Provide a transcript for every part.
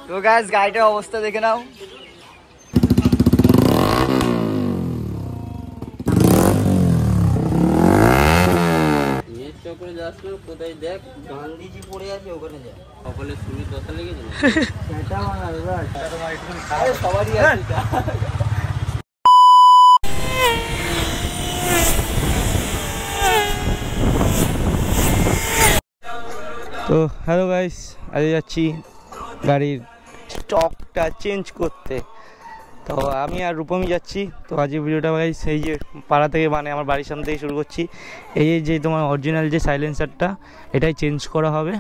তো গাইস গাড়িটার অবস্থা দেখে নাও। করে যাস না কোথায় দেখ গান্ধীজি পড়ে আছে ওখানে যা সকলে শুনি দশা লেগেছে সেটা বানাবে বাস সবারই আছে। তো হ্যালো গাইস, আজ যাচ্ছি গাড়ির স্টকটা চেঞ্জ করতে। তো আমি আর রূপমই যাচ্ছি। তো আজ ভিডিওটা গাইস এই যে পাড়া থেকে মানে আমার বাড়ির সামনে থেকে শুরু করছি। এই যে তোমার অরিজিনাল যে সাইলেন্সারটা এটাই চেঞ্জ করা হবে।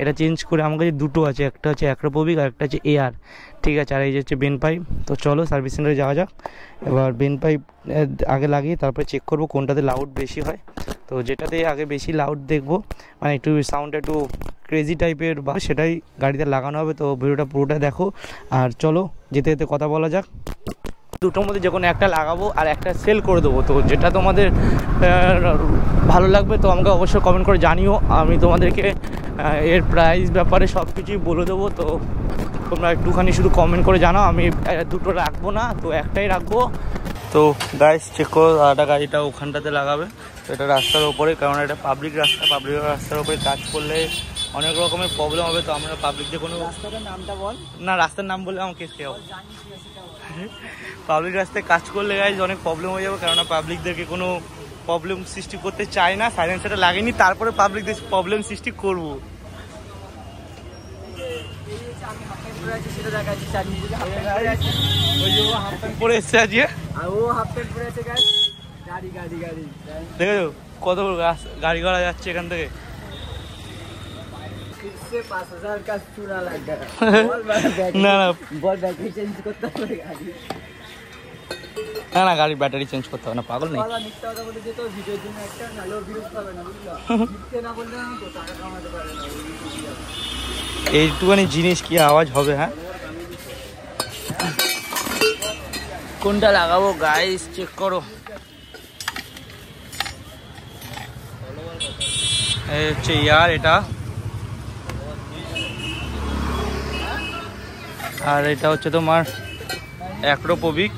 এটা চেঞ্জ করে আমার কাছে দুটো আছে, একটা হচ্ছে অ্যাক্রোপোবিক আর একটা হচ্ছে এয়ার, ঠিক আছে। আর এই যে হচ্ছে বেন পাইপ। তো চলো সার্ভিস সেন্টারে যাওয়া যাক। এবার বেন পাইপ আগে লাগিয়ে তারপরে চেক করবো কোনটাতে লাউড বেশি হয়। তো যেটাতে আগে বেশি লাউড দেখবো, মানে একটু সাউন্ডটা একটু ক্রেজি টাইপের বা সেটাই গাড়িতে লাগানো হবে। তো ভিডিওটা পুরোটা দেখো আর চলো যেতে যেতে কথা বলা যাক। দুটোর মধ্যে যে কোনো একটা লাগাবো আর একটা সেল করে দেবো। তো যেটা তোমাদের ভালো লাগবে তো আমাকে অবশ্যই কমেন্ট করে জানিও। আমি তোমাদেরকে এর প্রাইস ব্যাপারে সব কিছুই বলে দেবো। তো তোমরা একটুখানি শুধু কমেন্ট করে জানাও। আমি দুটো রাখবো না, তো একটাই রাখবো। তো গাইস চেক করো, আরেকটা গাড়িটা ওখানটাতে লাগাবে। তো এটা রাস্তার ওপরে, কারণ এটা পাবলিক রাস্তা, পাবলিক রাস্তার ওপরে কাজ করলে অনেক রকমের প্রবলেম হবে। তো আমরা পাবলিকদের কোনো রাস্তাটার নামটা বল না, রাস্তার নাম বললে আমাকে কেউ পাবলিক রাস্তায় কাজ করলে গাইজ অনেক প্রবলেম হয়ে যাবে, কারণ পাবলিকদেরকে কোনো প্রবলেম সৃষ্টি করতে চাই না। সাইলেন্সারটা লাগিনি তারপরে পাবলিকদের প্রবলেম সৃষ্টি করবো। পরে এসছে আজকে দেখেছো কত গাড়ি ঘোড়া যাচ্ছে এখান থেকে। না না না না গাড়ির ব্যাটারি চেঞ্জ করতে হবে না, পাগল নেই। এইটুখানি জিনিস কি আওয়াজ হবে? হ্যাঁ কোনটা লাগাবো গাইস চেক করো। এই হচ্ছে ইয়ার এটা, আর এটা হচ্ছে তোমার অ্যাক্রোপোবিক।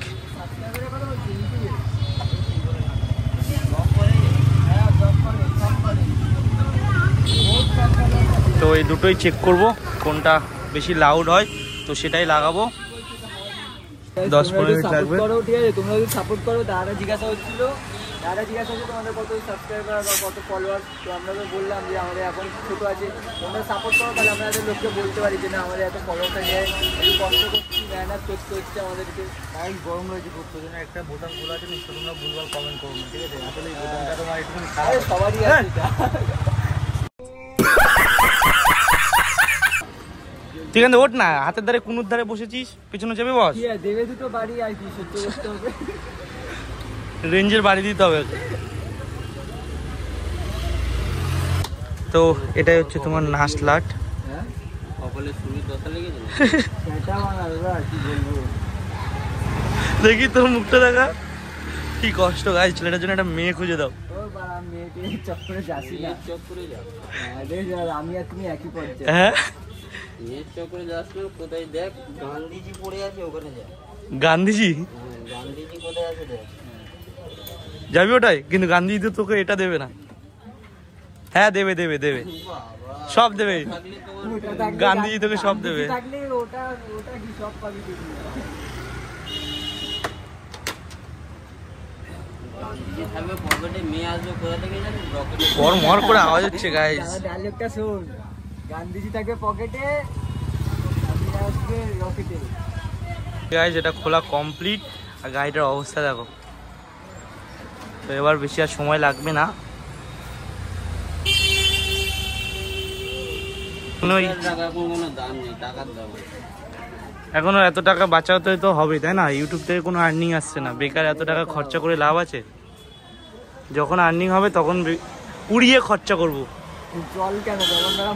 তো এই দুটোই চেক করব কোনটা বেশি লাউড হয়, তো সেটাই লাগাবো। 10-15 মিনিট লাগবে। ঠিক আছে, তোমরা যদি সাপোর্ট করো। দাদা জিজ্ঞাসা হচ্ছে তোমাদের কত সাবস্ক্রাইবার বা কত ফলোয়ার। তো আমরা তো বললাম যে আমাদের এখন ছোটো আছে, তোমরা সাপোর্ট করো, তাহলে আমরা এদের লোককে বলতে পারি যে না আমাদের এত ফলোয়ারটা নিয়ে একটু কষ্ট করছি, মেহনত করতে হচ্ছে আমাদেরকে। তাই গরম রয়েছে করতে জন্য একটা বোতাম খোলা আছে, নিশ্চয় তোমরা ভুলভাল কমেন্ট করো না, ঠিক আছে? আসলে এই বোতামটা তোমার একটু সবারই আছে। ঠিক আছে ওঠ না, হাতের ধারে কোনোর ধারে বসেছিস, পেছনে চেপে বস। দেবে দুটো বাড়ি আর কি সহ্য করতে হবে, রেঞ্জের বাড়ি দিতে হবে। তো এটাই হচ্ছে তোমার নাসলাট। সকলে শুনি দশা লেগেছে সেটা বানাবে বাস কি বলবো। দেখি তোর মুখটা দেখা, কি কষ্ট গাইজ। ছেলেটার জন্য একটা মেয়ে খুঁজে দাও। মেয়েকে চক্করে যাচ্ছি না, চক্করে যাও। আমি আর তুমি একই পর্যায়ে। হ্যাঁ মেয়ের চক্করে যাস না কোথায় দেখ গান্ধীজি পড়ে আছে ওখানে যা গান্ধীজি গান্ধীজি কোথায় আছে দেখ যাবি ওটাই, কিন্তু গান্ধীজি তো তোকে এটা দেবে না। হ্যাঁ দেবে দেবে দেবে, সব দেবে। গান্ধীজি তোকে সব দেবে। মর করে আওয়াজ হচ্ছে গাইস। ডায়লগটা শুন, গান্ধীজি থাকবে পকেটে, আমি আসবে রকেটে। গাইস এটা খোলা কমপ্লিট আর গাড়িটার অবস্থা দেখো। তো এবার বেশি আর সময় লাগবে না। এখনো এত টাকা বাঁচাতে তো হবে, তাই না? ইউটিউব থেকে কোনো আর্নিং আসছে না, বেকার এত টাকা খরচা করে লাভ আছে? যখন আর্নিং হবে তখন উড়িয়ে খরচা করবো। জল কেন, যখন তারা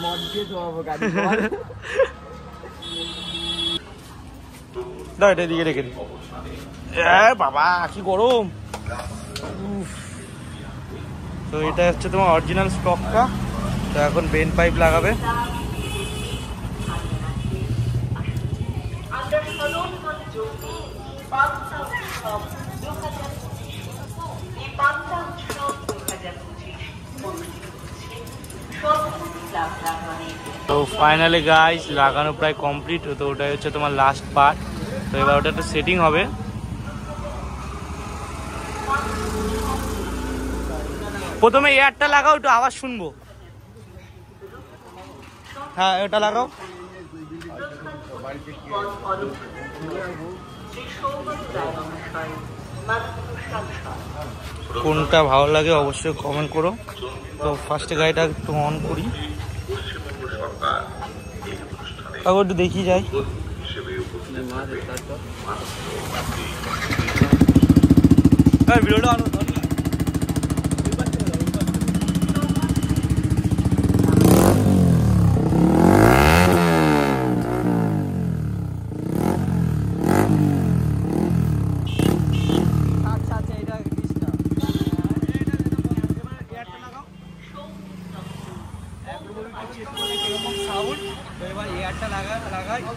মদ দিয়ে ধোয়াবো গাড়ি। দাও এটা দিকে রেখে দিই। বাবা কি গরম। তো এটা হচ্ছে তোমার অরিজিনাল স্টকটা। তো এখন বেন পাইপ লাগাবে। তো ফাইনালি গাইস লাগানো প্রায় কমপ্লিট। তো ওটাই হচ্ছে তোমার লাস্ট পার্ট। তো এবার ওটা একটা সেটিং হবে। প্রথমে এয়ারটা লাগাও, একটু আওয়াজ শুনবো। হ্যাঁ এটা লাগাও। কোনটা ভালো লাগে অবশ্যই কমেন্ট করো। তো ফার্স্টে গাড়িটা একটু অন করি, তারপর একটু দেখি যাই। ভিডিওটা অন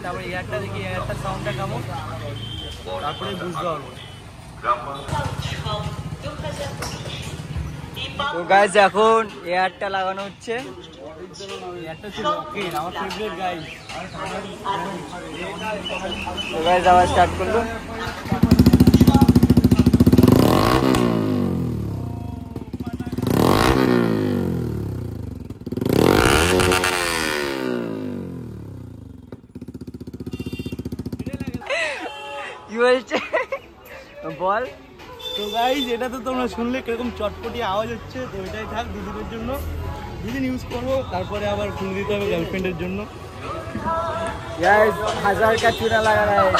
তারপরে এয়ারটা দেখি এয়ারটার সাউন্ডটা কেমন, তারপরে বুঝতে পারবো। তো গাইস এখন এয়ারটা লাগানো হচ্ছে। এয়ারটা ছিল ওকে, আমার ফেভারিট গাইস। তো গাইস আবার স্টার্ট করলো। কি বলছে বল। তো গাইস এটা তো তোমরা শুনলে কিরকম চটপটি আওয়াজ হচ্ছে। তো এটাই থাক দুদিনের জন্য, দুদিন ইউজ করবো, তারপরে আবার খুলে দিতে হবে গার্লফ্রেন্ডের জন্য। गाइस 1000 का चूना लगा रहा है,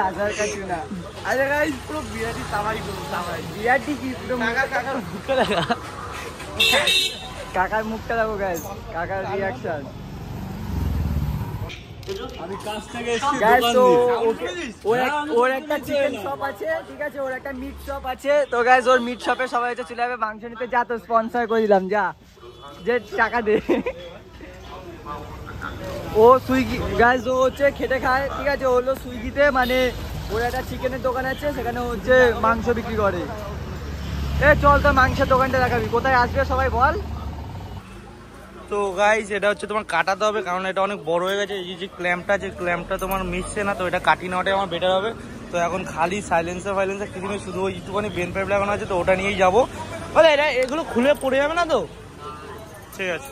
1000 का चूना। আরে গাইস পুরো বিরাটি তামাই করবো, তামাই। বিরাটি কি পুরো কাকার মুখটা লাগা, কাকার মুখটা লাগো গাইস, কাকার রিঅ্যাকশন। আমি কাজ থেকে এসেছি গাইস দোকান তো দিয়ে। ওর একটা চিকেন শপ আছে, ঠিক আছে, ওর একটা মিট শপ আছে। তো গাইস ওর মিট শপে সবাই হচ্ছে চলে যাবে মাংস নিতে। যা তো স্পন্সর করে দিলাম, যা যে টাকা দে। ও সুইগি গাইস, ও হচ্ছে খেটে খায়, ঠিক আছে। ও হলো সুইগিতে, মানে ওর একটা চিকেনের দোকান আছে, সেখানে হচ্ছে মাংস বিক্রি করে। এ চল তো মাংসের দোকানটা দেখাবি, কোথায় আসবে সবাই বল। তো গাইস এটা হচ্ছে তোমার কাটাতে হবে, কারণ এটা অনেক বড় হয়ে গেছে। এই যে ক্ল্যাম্পটা, যে ক্ল্যাম্পটা তোমার মিশছে না, তো এটা কাটিয়ে নেওয়াটাই আমার বেটার হবে। তো এখন খালি সাইলেন্সার কিছু নেই, শুধু ওই একটুখানি বেন পাইপ লাগানো আছে, তো ওটা নিয়েই যাবো। বলে এটা এগুলো খুলে পড়ে যাবে না তো? ঠিক আছে।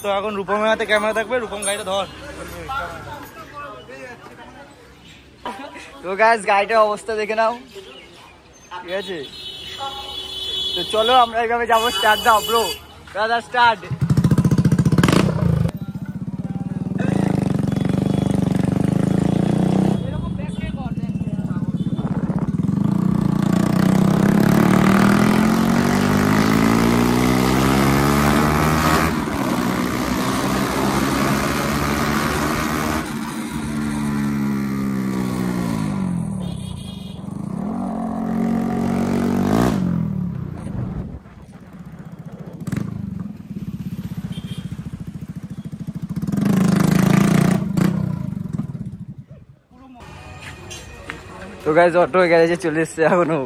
তো এখন রূপমের হাতে ক্যামেরা থাকবে, রূপম গাড়িটা ধর। তো গাইস গাড়িটার অবস্থা দেখে নাও, ঠিক আছে। তো চলো আমরা এইভাবে যাবো। স্টার্ট দাও ব্রো, ব্রাদার স্টার্ট। তো গাইস অটো গ্যারেজে চলে এসছে এখনো।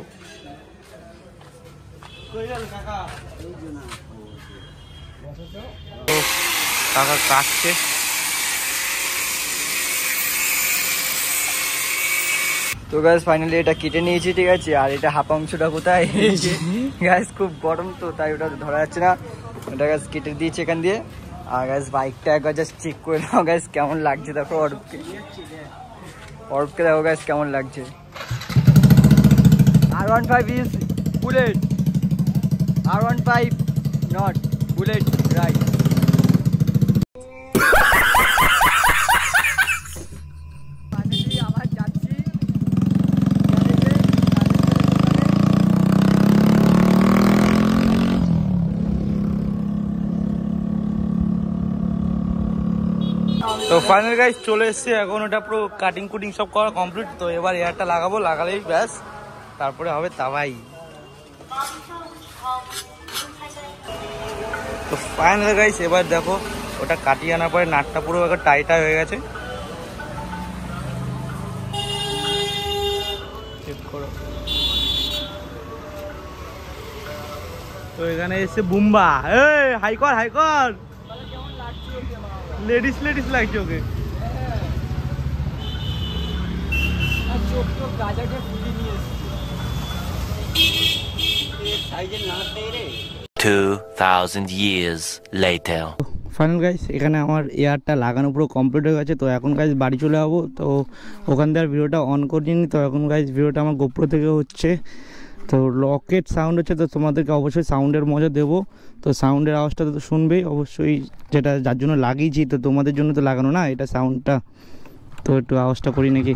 কাকা কাটছে। তো গাইস ফাইনালি এটা কেটে নিয়েছি, ঠিক আছে। আর এটা হাফ অংশটা কোথায় গাইস, খুব গরম তো তাই ওটা ধরা যাচ্ছে না। ওটা গাইস কেটে দিয়েছি এখান দিয়ে। আর গাইস বাইকটা একবার জাস্ট চেক করে নাও গাইস, কেমন লাগছে দেখো। অরূপকে দেখো গাইস কেমন লাগছে। R15 is bullet, R15 not bullet, right? Finally আবার যাচ্ছি। তো ফাইনাল গাইস চলে এসছে, এখন ওটা পুরো কাটিং কুটিং সব করা কমপ্লিট। তো এবার এয়ারটা লাগাবো, লাগালেই ব্যাস, তারপরে হবে তাওয়াই। তো ফাইনাল গাইস এবার দেখো ওটা কাটিয়ে আনার পরে নাটটা পুরো টাইটা হয়ে গেছে। করো। তো এখানে এসে বুম্বা, এই হাই কর হাই কর, লেডিস লেডিস লাগছে ওকে। চোখ তো গাজাকে ফুটি নিয়ে সাইজের নাচ দেয় রে। 2000 years later. ফাইনাল গাইস, এখানে আমার এয়ারটা লাগানো পুরো কমপ্লিট হয়ে গেছে। তো এখন গাইস বাড়ি চলে যাবো। তো ওখান থেকে আর ভিডিওটা অন করিনি। তো এখন গাইস ভিডিওটা আমার গোপ্রো থেকে হচ্ছে। তো রকেট সাউন্ড হচ্ছে, তো তোমাদেরকে অবশ্যই সাউন্ডের মজা দেবো। তো সাউন্ডের আওয়াজটা তো শুনবেই অবশ্যই, যেটা যার জন্য লাগিয়েছি। তো তোমাদের জন্য তো লাগানো না এটা সাউন্ডটা। তো একটু আওয়াজটা করি নাকি,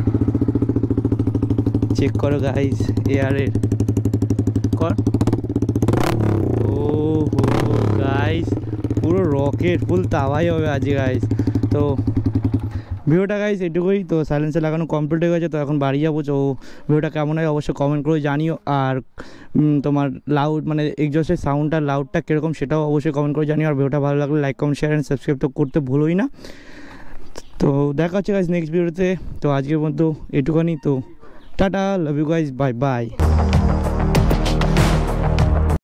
চেক করো গাইস এয়ারের কর। ও হো গাইস, পুরো রকেট ফুল তাওয়াই হবে আজকে গাইস। তো ভিডিওটা গাইস এটুকুই। তো সাইলেন্সে লাগানো কমপ্লিট হয়ে গেছে। তো এখন বাড়ি যাবো। তো ভিডিওটা কেমন হয় অবশ্যই কমেন্ট করে জানিও। আর তোমার লাউড মানে এক্সজস্টের সাউন্ডটা লাউডটা কীরকম সেটাও অবশ্যই কমেন্ট করে জানিও। আর ভিডিওটা ভালো লাগলে like comment share and subscribe তো করতে ভুলোই না। তো দেখা হচ্ছে গাইস নেক্সট ভিডিওতে। তো আজকের মতো এটুখানি। তো tata, love you guys, bye by.